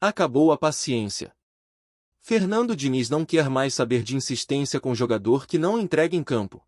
Acabou a paciência. Fernando Diniz não quer mais saber de insistência com jogador que não entrega em campo.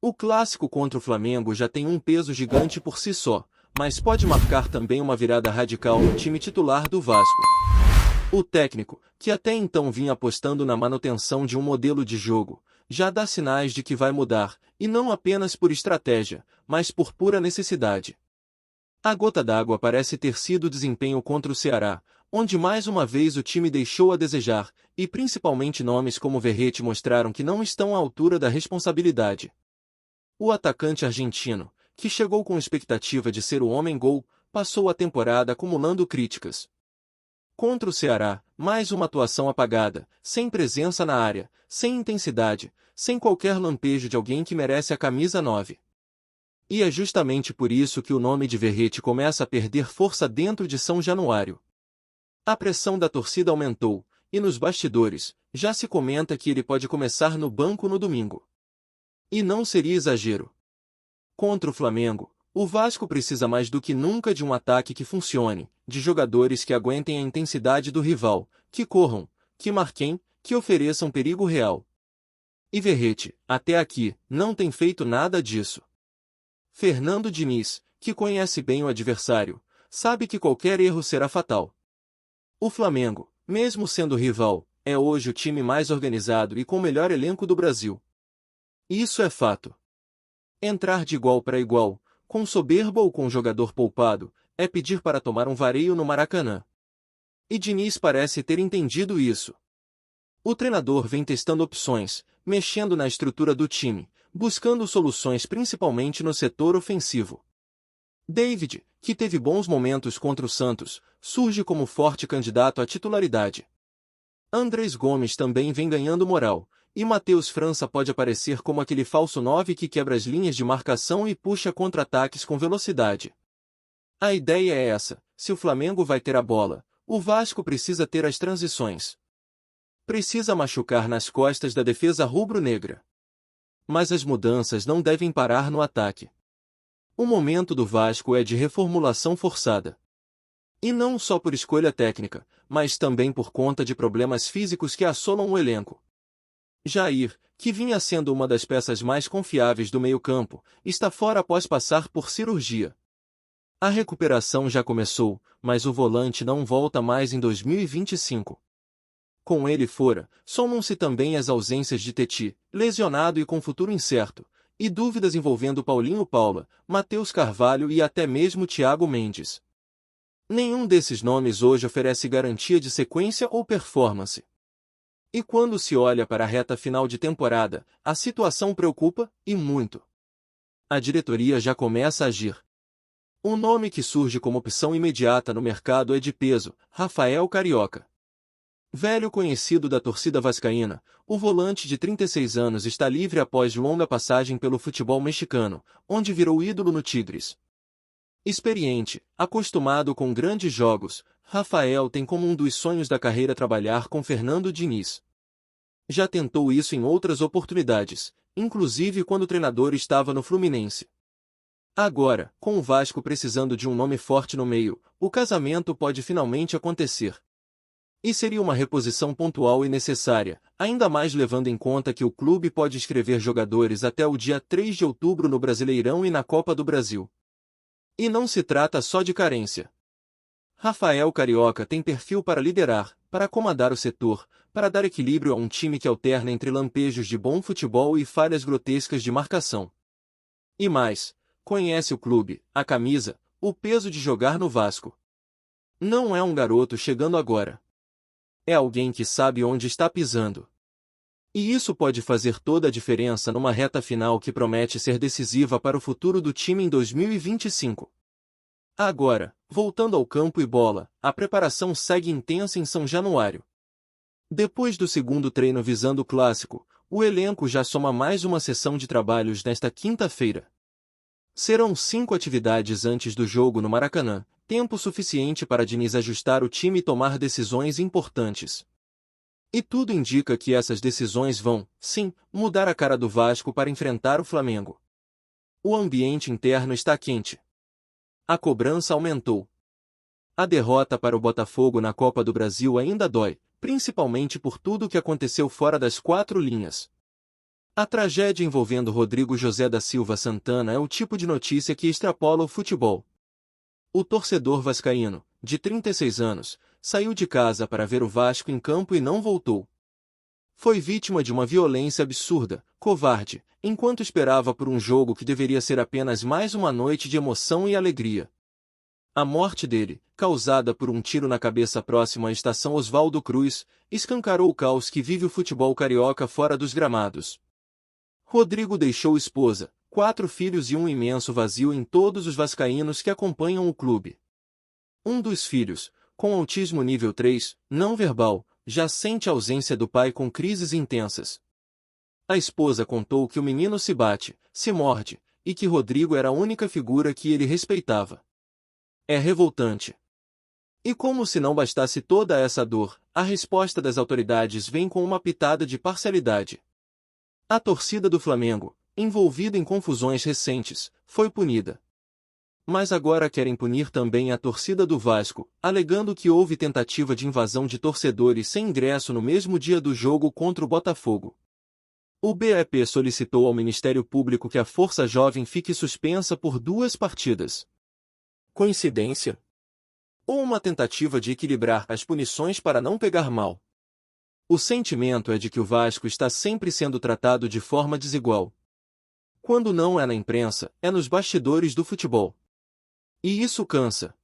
O clássico contra o Flamengo já tem um peso gigante por si só, mas pode marcar também uma virada radical no time titular do Vasco. O técnico, que até então vinha apostando na manutenção de um modelo de jogo, já dá sinais de que vai mudar, e não apenas por estratégia, mas por pura necessidade. A gota d'água parece ter sido o desempenho contra o Ceará, onde mais uma vez o time deixou a desejar, e principalmente nomes como Verratti mostraram que não estão à altura da responsabilidade. O atacante argentino, que chegou com expectativa de ser o homem-gol, passou a temporada acumulando críticas. Contra o Ceará, mais uma atuação apagada, sem presença na área, sem intensidade, sem qualquer lampejo de alguém que merece a camisa 9. E é justamente por isso que o nome de Verratti começa a perder força dentro de São Januário. A pressão da torcida aumentou, e nos bastidores, já se comenta que ele pode começar no banco no domingo. E não seria exagero. Contra o Flamengo, o Vasco precisa mais do que nunca de um ataque que funcione, de jogadores que aguentem a intensidade do rival, que corram, que marquem, que ofereçam perigo real. E Verratti, até aqui, não tem feito nada disso. Fernando Diniz, que conhece bem o adversário, sabe que qualquer erro será fatal. O Flamengo, mesmo sendo rival, é hoje o time mais organizado e com o melhor elenco do Brasil. Isso é fato. Entrar de igual para igual, com soberba ou com jogador poupado, é pedir para tomar um vareio no Maracanã. E Diniz parece ter entendido isso. O treinador vem testando opções, mexendo na estrutura do time, buscando soluções principalmente no setor ofensivo. David, que teve bons momentos contra o Santos, surge como forte candidato à titularidade. Andrés Gomes também vem ganhando moral, e Matheus França pode aparecer como aquele falso 9 que quebra as linhas de marcação e puxa contra-ataques com velocidade. A ideia é essa: se o Flamengo vai ter a bola, o Vasco precisa ter as transições. Precisa machucar nas costas da defesa rubro-negra. Mas as mudanças não devem parar no ataque. O momento do Vasco é de reformulação forçada. E não só por escolha técnica, mas também por conta de problemas físicos que assolam o elenco. Jair, que vinha sendo uma das peças mais confiáveis do meio-campo, está fora após passar por cirurgia. A recuperação já começou, mas o volante não volta mais em 2025. Com ele fora, somam-se também as ausências de Teti, lesionado e com futuro incerto, e dúvidas envolvendo Paulinho Paula, Matheus Carvalho e até mesmo Thiago Mendes. Nenhum desses nomes hoje oferece garantia de sequência ou performance. E quando se olha para a reta final de temporada, a situação preocupa, e muito. A diretoria já começa a agir. Um nome que surge como opção imediata no mercado é de peso: Rafael Carioca. Velho conhecido da torcida vascaína, o volante de 36 anos está livre após longa passagem pelo futebol mexicano, onde virou ídolo no Tigres. Experiente, acostumado com grandes jogos, Rafael tem como um dos sonhos da carreira trabalhar com Fernando Diniz. Já tentou isso em outras oportunidades, inclusive quando o treinador estava no Fluminense. Agora, com o Vasco precisando de um nome forte no meio, o casamento pode finalmente acontecer. E seria uma reposição pontual e necessária, ainda mais levando em conta que o clube pode inscrever jogadores até o dia 3 de outubro no Brasileirão e na Copa do Brasil. E não se trata só de carência. Rafael Carioca tem perfil para liderar, para comandar o setor, para dar equilíbrio a um time que alterna entre lampejos de bom futebol e falhas grotescas de marcação. E mais, conhece o clube, a camisa, o peso de jogar no Vasco. Não é um garoto chegando agora. É alguém que sabe onde está pisando. E isso pode fazer toda a diferença numa reta final que promete ser decisiva para o futuro do time em 2025. Agora, voltando ao campo e bola, a preparação segue intensa em São Januário. Depois do segundo treino visando o clássico, o elenco já soma mais uma sessão de trabalhos nesta quinta-feira. Serão 5 atividades antes do jogo no Maracanã, tempo suficiente para Diniz ajustar o time e tomar decisões importantes. E tudo indica que essas decisões vão, sim, mudar a cara do Vasco para enfrentar o Flamengo. O ambiente interno está quente. A cobrança aumentou. A derrota para o Botafogo na Copa do Brasil ainda dói, principalmente por tudo o que aconteceu fora das quatro linhas. A tragédia envolvendo Rodrigo José da Silva Santana é o tipo de notícia que extrapola o futebol. O torcedor vascaíno, de 36 anos, saiu de casa para ver o Vasco em campo e não voltou. Foi vítima de uma violência absurda, covarde, enquanto esperava por um jogo que deveria ser apenas mais uma noite de emoção e alegria. A morte dele, causada por um tiro na cabeça próximo à estação Oswaldo Cruz, escancarou o caos que vive o futebol carioca fora dos gramados. Rodrigo deixou esposa, 4 filhos e um imenso vazio em todos os vascaínos que acompanham o clube. Um dos filhos, com autismo nível 3, não verbal, já sente a ausência do pai com crises intensas. A esposa contou que o menino se bate, se morde, e que Rodrigo era a única figura que ele respeitava. É revoltante. E como se não bastasse toda essa dor, a resposta das autoridades vem com uma pitada de parcialidade. A torcida do Flamengo, envolvida em confusões recentes, foi punida. Mas agora querem punir também a torcida do Vasco, alegando que houve tentativa de invasão de torcedores sem ingresso no mesmo dia do jogo contra o Botafogo. O BEP solicitou ao Ministério Público que a Força Jovem fique suspensa por 2 partidas. Coincidência? Ou uma tentativa de equilibrar as punições para não pegar mal? O sentimento é de que o Vasco está sempre sendo tratado de forma desigual. Quando não é na imprensa, é nos bastidores do futebol. E isso cansa.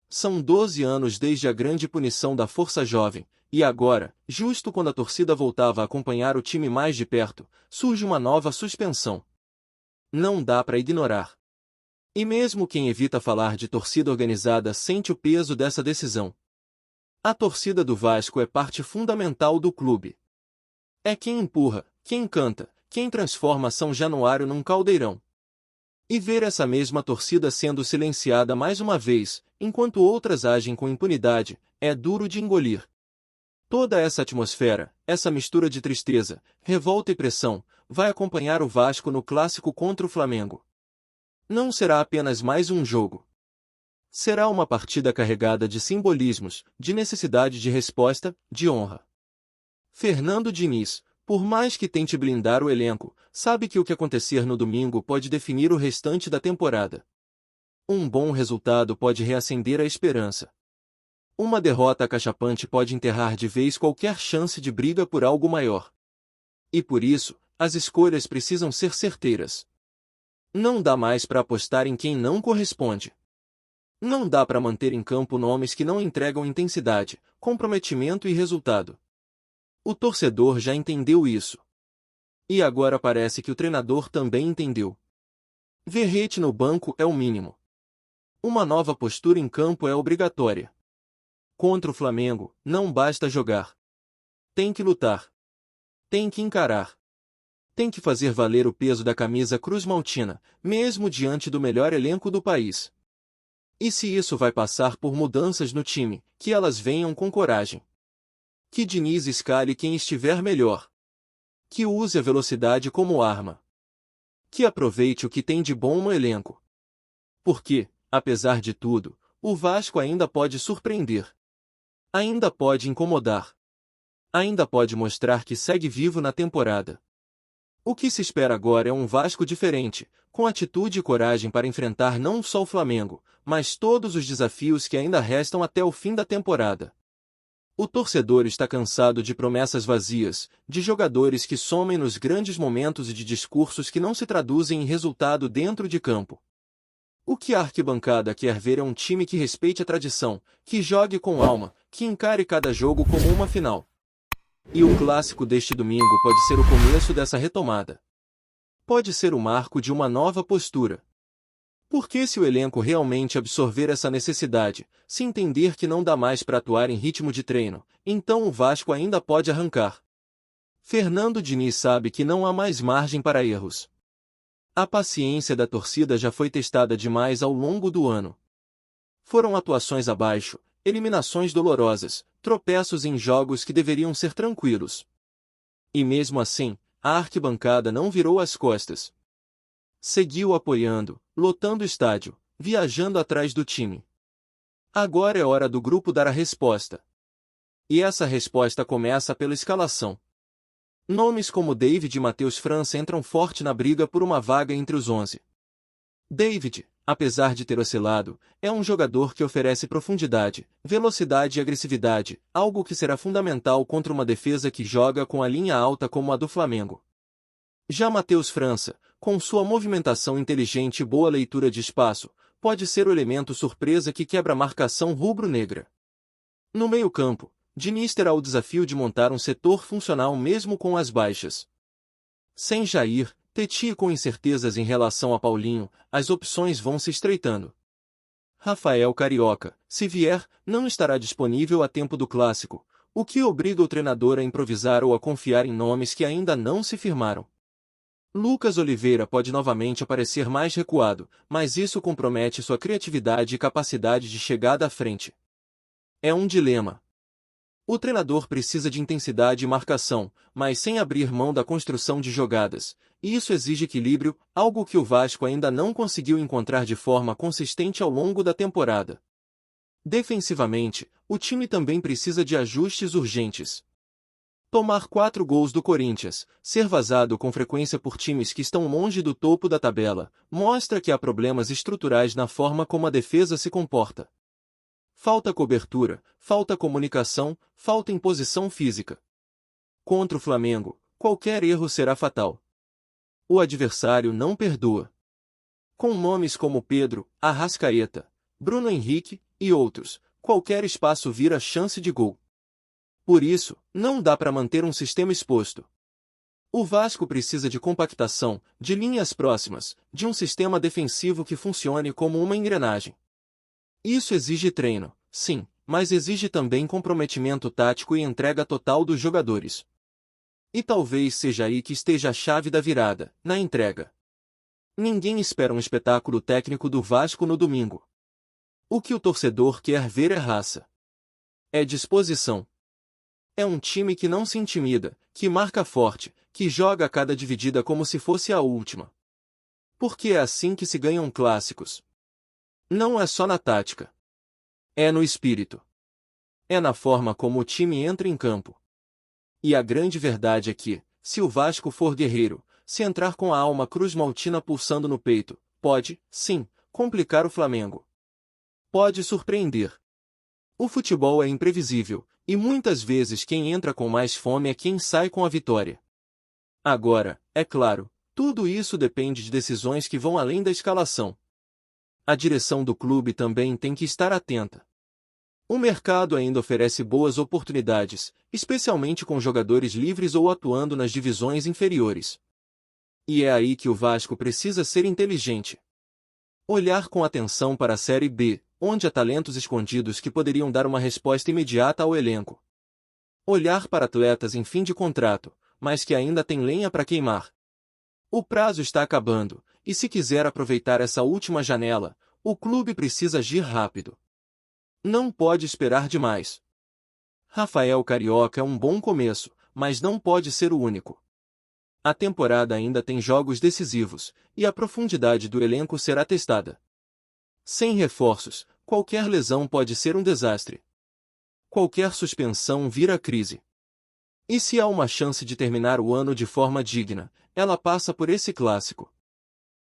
São 12 anos desde a grande punição da Força Jovem, e agora, justo quando a torcida voltava a acompanhar o time mais de perto, surge uma nova suspensão. Não dá para ignorar. E mesmo quem evita falar de torcida organizada sente o peso dessa decisão. A torcida do Vasco é parte fundamental do clube. É quem empurra, quem canta, quem transforma São Januário num caldeirão. E ver essa mesma torcida sendo silenciada mais uma vez, enquanto outras agem com impunidade, é duro de engolir. Toda essa atmosfera, essa mistura de tristeza, revolta e pressão, vai acompanhar o Vasco no clássico contra o Flamengo. Não será apenas mais um jogo. Será uma partida carregada de simbolismos, de necessidade de resposta, de honra. Fernando Diniz, por mais que tente blindar o elenco, sabe que o que acontecer no domingo pode definir o restante da temporada. Um bom resultado pode reacender a esperança. Uma derrota acachapante pode enterrar de vez qualquer chance de briga por algo maior. E por isso, as escolhas precisam ser certeiras. Não dá mais para apostar em quem não corresponde. Não dá para manter em campo nomes que não entregam intensidade, comprometimento e resultado. O torcedor já entendeu isso. E agora parece que o treinador também entendeu. Verrete no banco é o mínimo. Uma nova postura em campo é obrigatória. Contra o Flamengo, não basta jogar. Tem que lutar. Tem que encarar. Tem que fazer valer o peso da camisa cruz-maltina, mesmo diante do melhor elenco do país. E se isso vai passar por mudanças no time, que elas venham com coragem. Que Diniz escale quem estiver melhor. Que use a velocidade como arma. Que aproveite o que tem de bom no elenco. Porque, apesar de tudo, o Vasco ainda pode surpreender. Ainda pode incomodar. Ainda pode mostrar que segue vivo na temporada. O que se espera agora é um Vasco diferente, com atitude e coragem para enfrentar não só o Flamengo, mas todos os desafios que ainda restam até o fim da temporada. O torcedor está cansado de promessas vazias, de jogadores que somem nos grandes momentos e de discursos que não se traduzem em resultado dentro de campo. O que a arquibancada quer ver é um time que respeite a tradição, que jogue com alma, que encare cada jogo como uma final. E o clássico deste domingo pode ser o começo dessa retomada. Pode ser o marco de uma nova postura. Porque se o elenco realmente absorver essa necessidade, se entender que não dá mais para atuar em ritmo de treino, então o Vasco ainda pode arrancar. Fernando Diniz sabe que não há mais margem para erros. A paciência da torcida já foi testada demais ao longo do ano. Foram atuações abaixo, eliminações dolorosas, tropeços em jogos que deveriam ser tranquilos. E mesmo assim, a arquibancada não virou as costas. Seguiu apoiando, lotando o estádio, viajando atrás do time. Agora é hora do grupo dar a resposta. E essa resposta começa pela escalação. Nomes como David e Matheus França entram forte na briga por uma vaga entre os 11. David, apesar de ter oscilado, é um jogador que oferece profundidade, velocidade e agressividade, algo que será fundamental contra uma defesa que joga com a linha alta como a do Flamengo. Já Matheus França, com sua movimentação inteligente e boa leitura de espaço, pode ser o elemento surpresa que quebra a marcação rubro-negra. No meio-campo, Diniz terá o desafio de montar um setor funcional mesmo com as baixas. Sem Jair, Teti e com incertezas em relação a Paulinho, as opções vão se estreitando. Rafael Carioca, se vier, não estará disponível a tempo do clássico, o que obriga o treinador a improvisar ou a confiar em nomes que ainda não se firmaram. Lucas Oliveira pode novamente aparecer mais recuado, mas isso compromete sua criatividade e capacidade de chegada à frente. É um dilema. O treinador precisa de intensidade e marcação, mas sem abrir mão da construção de jogadas, e isso exige equilíbrio, algo que o Vasco ainda não conseguiu encontrar de forma consistente ao longo da temporada. Defensivamente, o time também precisa de ajustes urgentes. Tomar 4 gols do Corinthians, ser vazado com frequência por times que estão longe do topo da tabela, mostra que há problemas estruturais na forma como a defesa se comporta. Falta cobertura, falta comunicação, falta imposição física. Contra o Flamengo, qualquer erro será fatal. O adversário não perdoa. Com nomes como Pedro, Arrascaeta, Bruno Henrique e outros, qualquer espaço vira chance de gol. Por isso, não dá para manter um sistema exposto. O Vasco precisa de compactação, de linhas próximas, de um sistema defensivo que funcione como uma engrenagem. Isso exige treino, sim, mas exige também comprometimento tático e entrega total dos jogadores. E talvez seja aí que esteja a chave da virada, na entrega. Ninguém espera um espetáculo técnico do Vasco no domingo. O que o torcedor quer ver é raça. É disposição. É um time que não se intimida, que marca forte, que joga a cada dividida como se fosse a última. Porque é assim que se ganham clássicos. Não é só na tática. É no espírito. É na forma como o time entra em campo. E a grande verdade é que, se o Vasco for guerreiro, se entrar com a alma cruz-maltina pulsando no peito, pode, sim, complicar o Flamengo. Pode surpreender. O futebol é imprevisível, e muitas vezes quem entra com mais fome é quem sai com a vitória. Agora, é claro, tudo isso depende de decisões que vão além da escalação. A direção do clube também tem que estar atenta. O mercado ainda oferece boas oportunidades, especialmente com jogadores livres ou atuando nas divisões inferiores. E é aí que o Vasco precisa ser inteligente. Olhar com atenção para a Série B, onde há talentos escondidos que poderiam dar uma resposta imediata ao elenco. Olhar para atletas em fim de contrato, mas que ainda têm lenha para queimar. O prazo está acabando, e se quiser aproveitar essa última janela, o clube precisa agir rápido. Não pode esperar demais. Rafael Carioca é um bom começo, mas não pode ser o único. A temporada ainda tem jogos decisivos, e a profundidade do elenco será testada. Sem reforços, qualquer lesão pode ser um desastre. Qualquer suspensão vira crise. E se há uma chance de terminar o ano de forma digna, ela passa por esse clássico.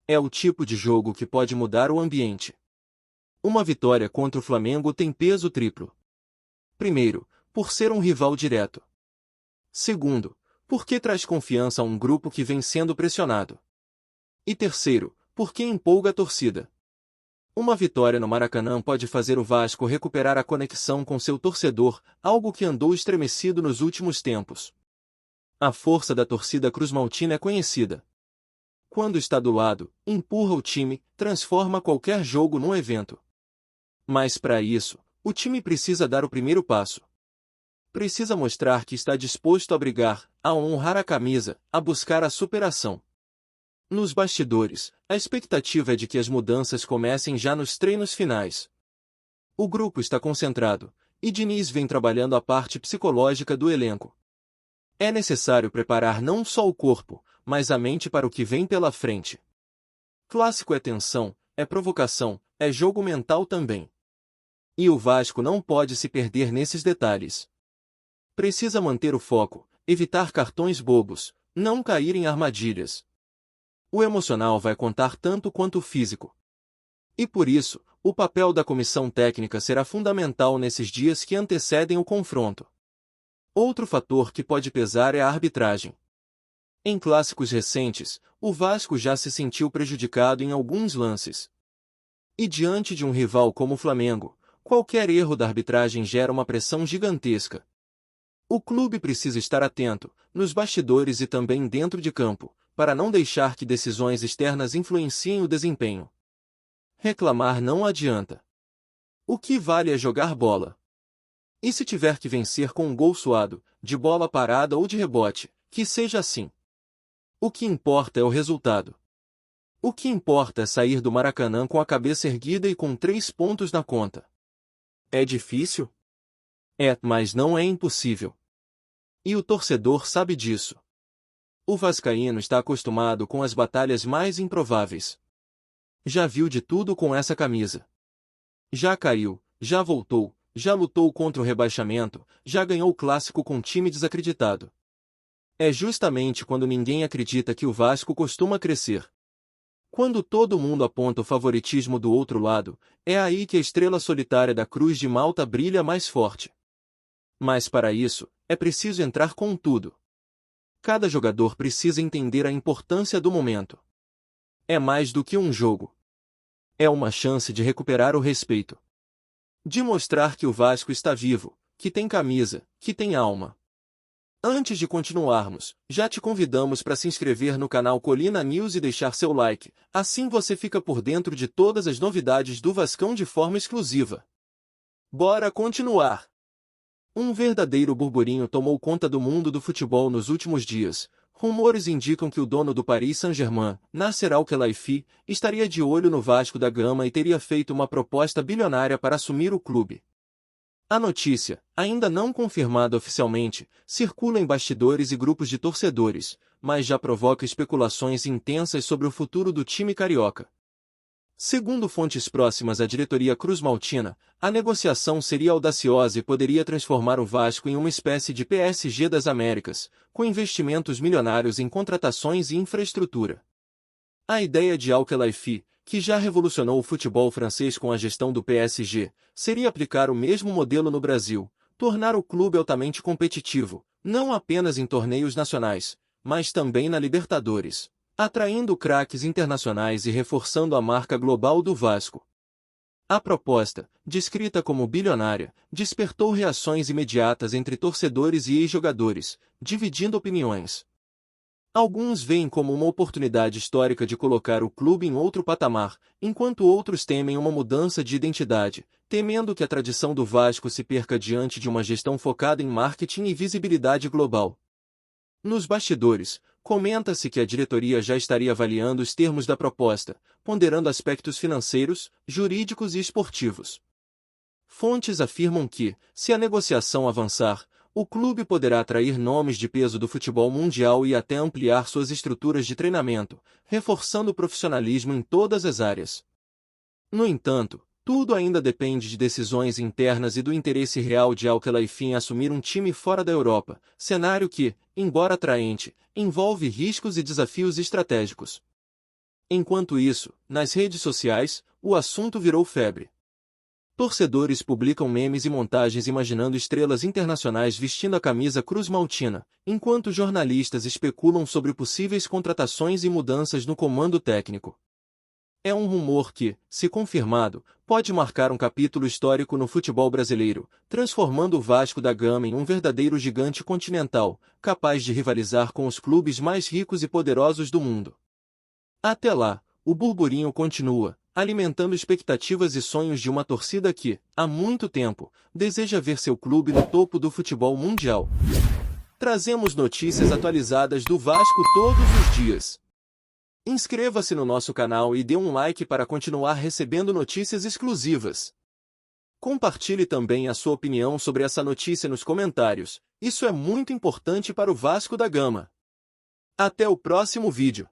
É o tipo de jogo que pode mudar o ambiente. Uma vitória contra o Flamengo tem peso triplo. Primeiro, por ser um rival direto. Segundo, porque traz confiança a um grupo que vem sendo pressionado. E terceiro, porque empolga a torcida. Uma vitória no Maracanã pode fazer o Vasco recuperar a conexão com seu torcedor, algo que andou estremecido nos últimos tempos. A força da torcida cruz-maltina é conhecida. Quando está do lado, empurra o time, transforma qualquer jogo num evento. Mas para isso, o time precisa dar o primeiro passo. Precisa mostrar que está disposto a brigar, a honrar a camisa, a buscar a superação. Nos bastidores, a expectativa é de que as mudanças comecem já nos treinos finais. O grupo está concentrado, e Diniz vem trabalhando a parte psicológica do elenco. É necessário preparar não só o corpo, mas a mente para o que vem pela frente. Clássico é tensão, é provocação, é jogo mental também. E o Vasco não pode se perder nesses detalhes. Precisa manter o foco, evitar cartões bobos, não cair em armadilhas. O emocional vai contar tanto quanto o físico. E por isso, o papel da comissão técnica será fundamental nesses dias que antecedem o confronto. Outro fator que pode pesar é a arbitragem. Em clássicos recentes, o Vasco já se sentiu prejudicado em alguns lances. E diante de um rival como o Flamengo, qualquer erro da arbitragem gera uma pressão gigantesca. O clube precisa estar atento, nos bastidores e também dentro de campo, para não deixar que decisões externas influenciem o desempenho. Reclamar não adianta. O que vale é jogar bola. E se tiver que vencer com um gol suado, de bola parada ou de rebote, que seja assim. O que importa é o resultado. O que importa é sair do Maracanã com a cabeça erguida e com 3 pontos na conta. É difícil? É, mas não é impossível. E o torcedor sabe disso. O vascaíno está acostumado com as batalhas mais improváveis. Já viu de tudo com essa camisa. Já caiu, já voltou, já lutou contra o rebaixamento, já ganhou o clássico com time desacreditado. É justamente quando ninguém acredita que o Vasco costuma crescer. Quando todo mundo aponta o favoritismo do outro lado, é aí que a estrela solitária da Cruz de Malta brilha mais forte. Mas para isso, é preciso entrar com tudo. Cada jogador precisa entender a importância do momento. É mais do que um jogo. É uma chance de recuperar o respeito. De mostrar que o Vasco está vivo, que tem camisa, que tem alma. Antes de continuarmos, já te convidamos para se inscrever no canal Colina News e deixar seu like, assim você fica por dentro de todas as novidades do Vascão de forma exclusiva. Bora continuar! Um verdadeiro burburinho tomou conta do mundo do futebol nos últimos dias. Rumores indicam que o dono do Paris Saint-Germain, Nasser Al-Khelaifi, estaria de olho no Vasco da Gama e teria feito uma proposta bilionária para assumir o clube. A notícia, ainda não confirmada oficialmente, circula em bastidores e grupos de torcedores, mas já provoca especulações intensas sobre o futuro do time carioca. Segundo fontes próximas à diretoria cruzmaltina, a negociação seria audaciosa e poderia transformar o Vasco em uma espécie de PSG das Américas, com investimentos milionários em contratações e infraestrutura. A ideia de Al-Khelaifi, que já revolucionou o futebol francês com a gestão do PSG, seria aplicar o mesmo modelo no Brasil, tornar o clube altamente competitivo, não apenas em torneios nacionais, mas também na Libertadores, atraindo craques internacionais e reforçando a marca global do Vasco. A proposta, descrita como bilionária, despertou reações imediatas entre torcedores e ex-jogadores, dividindo opiniões. Alguns veem como uma oportunidade histórica de colocar o clube em outro patamar, enquanto outros temem uma mudança de identidade, temendo que a tradição do Vasco se perca diante de uma gestão focada em marketing e visibilidade global. Nos bastidores, comenta-se que a diretoria já estaria avaliando os termos da proposta, ponderando aspectos financeiros, jurídicos e esportivos. Fontes afirmam que, se a negociação avançar, o clube poderá atrair nomes de peso do futebol mundial e até ampliar suas estruturas de treinamento, reforçando o profissionalismo em todas as áreas. No entanto, tudo ainda depende de decisões internas e do interesse real de Al-Khelaifi em assumir um time fora da Europa, cenário que, embora atraente, envolve riscos e desafios estratégicos. Enquanto isso, nas redes sociais, o assunto virou febre. Torcedores publicam memes e montagens imaginando estrelas internacionais vestindo a camisa cruzmaltina, enquanto jornalistas especulam sobre possíveis contratações e mudanças no comando técnico. É um rumor que, se confirmado, pode marcar um capítulo histórico no futebol brasileiro, transformando o Vasco da Gama em um verdadeiro gigante continental, capaz de rivalizar com os clubes mais ricos e poderosos do mundo. Até lá, o burburinho continua, alimentando expectativas e sonhos de uma torcida que, há muito tempo, deseja ver seu clube no topo do futebol mundial. Trazemos notícias atualizadas do Vasco todos os dias. Inscreva-se no nosso canal e dê um like para continuar recebendo notícias exclusivas. Compartilhe também a sua opinião sobre essa notícia nos comentários, isso é muito importante para o Vasco da Gama. Até o próximo vídeo.